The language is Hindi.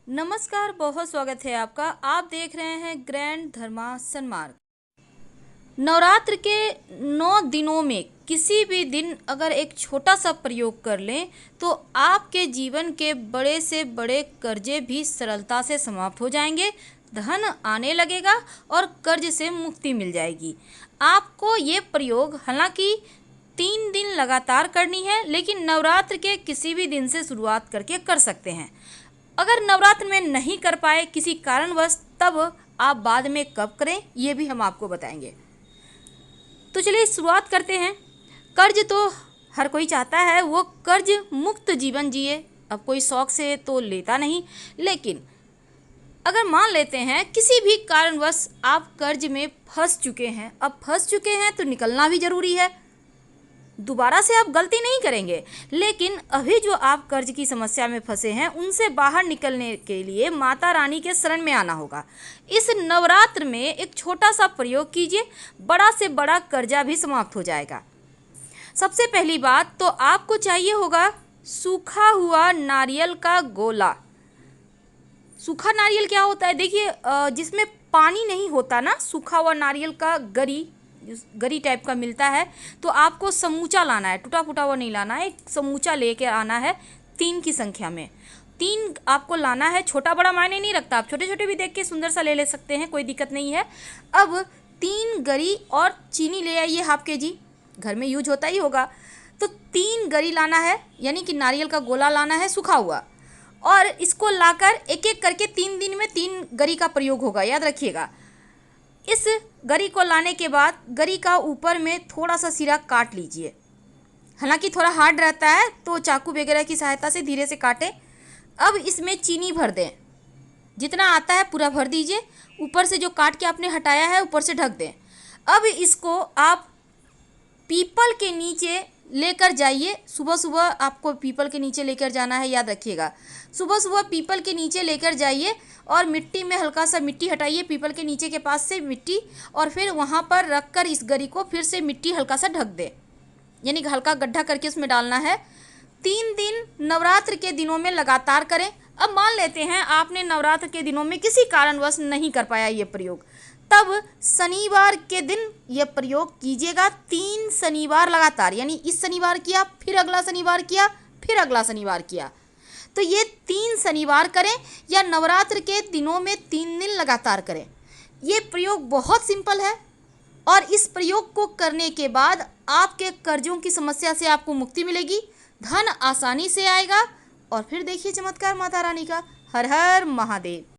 नमस्कार, बहुत स्वागत है आपका। आप देख रहे हैं ग्रैंड धर्मा सन्मार्ग। नवरात्र के 9 दिनों में किसी भी दिन अगर एक छोटा सा प्रयोग कर लें तो आपके जीवन के बड़े से बड़े कर्जे भी सरलता से समाप्त हो जाएंगे, धन आने लगेगा और कर्ज से मुक्ति मिल जाएगी। आपको ये प्रयोग हालांकि 3 दिन लगातार करनी है, लेकिन नवरात्र के किसी भी दिन से शुरुआत करके कर सकते हैं। अगर नवरात्र में नहीं कर पाए किसी कारणवश, तब आप बाद में कब करें ये भी हम आपको बताएंगे। तो चलिए शुरुआत करते हैं। कर्ज तो हर कोई चाहता है वो कर्ज मुक्त जीवन जिए। अब कोई शौक से तो लेता नहीं, लेकिन अगर मान लेते हैं किसी भी कारणवश आप कर्ज में फंस चुके हैं, अब फंस चुके हैं तो निकलना भी ज़रूरी है। दोबारा से आप गलती नहीं करेंगे, लेकिन अभी जो आप कर्ज की समस्या में फंसे हैं उनसे बाहर निकलने के लिए माता रानी के शरण में आना होगा। इस नवरात्र में एक छोटा सा प्रयोग कीजिए, बड़ा से बड़ा कर्जा भी समाप्त हो जाएगा। सबसे पहली बात तो आपको चाहिए होगा सूखा हुआ नारियल का गोला। सूखा नारियल क्या होता है? देखिए, जिसमें पानी नहीं होता ना, सूखा हुआ नारियल का गरी टाइप का मिलता है। तो आपको समूचा लाना है, टूटा फूटा हुआ नहीं लाना है, एक समूचा लेके आना है 3 की संख्या में। 3 आपको लाना है, छोटा बड़ा मायने नहीं रखता, आप छोटे छोटे भी देख के सुंदर सा ले सकते हैं, कोई दिक्कत नहीं है। अब 3 गरी और चीनी ले आइए, हाफ केजी, घर में यूज होता ही होगा। तो 3 गरी लाना है, यानी कि नारियल का गोला लाना है सूखा हुआ, और इसको लाकर एक एक करके 3 दिन में 3 गरी का प्रयोग होगा, याद रखिएगा। इस गरी को लाने के बाद गरी का ऊपर में थोड़ा सा सिरा काट लीजिए। हालांकि थोड़ा हार्ड रहता है तो चाकू वगैरह की सहायता से धीरे से काटें। अब इसमें चीनी भर दें, जितना आता है पूरा भर दीजिए। ऊपर से जो काट के आपने हटाया है ऊपर से ढक दें। अब इसको आप पीपल के नीचे लेकर जाइए। सुबह सुबह आपको पीपल के नीचे लेकर जाना है, याद रखिएगा। सुबह सुबह पीपल के नीचे लेकर जाइए और मिट्टी में हल्का सा मिट्टी हटाइए, पीपल के नीचे के पास से मिट्टी, और फिर वहाँ पर रखकर इस गरी को फिर से मिट्टी हल्का सा ढक दे, यानी हल्का गड्ढा करके उसमें डालना है। 3 दिन नवरात्र के दिनों में लगातार करें। अब मान लेते हैं आपने नवरात्र के दिनों में किसी कारणवश नहीं कर पाया ये प्रयोग, तब शनिवार के दिन यह प्रयोग कीजिएगा। 3 शनिवार लगातार, यानी इस शनिवार किया, फिर अगला शनिवार किया, फिर अगला शनिवार किया। तो ये 3 शनिवार करें या नवरात्र के दिनों में 3 दिन लगातार करें। ये प्रयोग बहुत सिंपल है, और इस प्रयोग को करने के बाद आपके कर्जों की समस्या से आपको मुक्ति मिलेगी, धन आसानी से आएगा, और फिर देखिए चमत्कार माता रानी का। हर हर महादेव।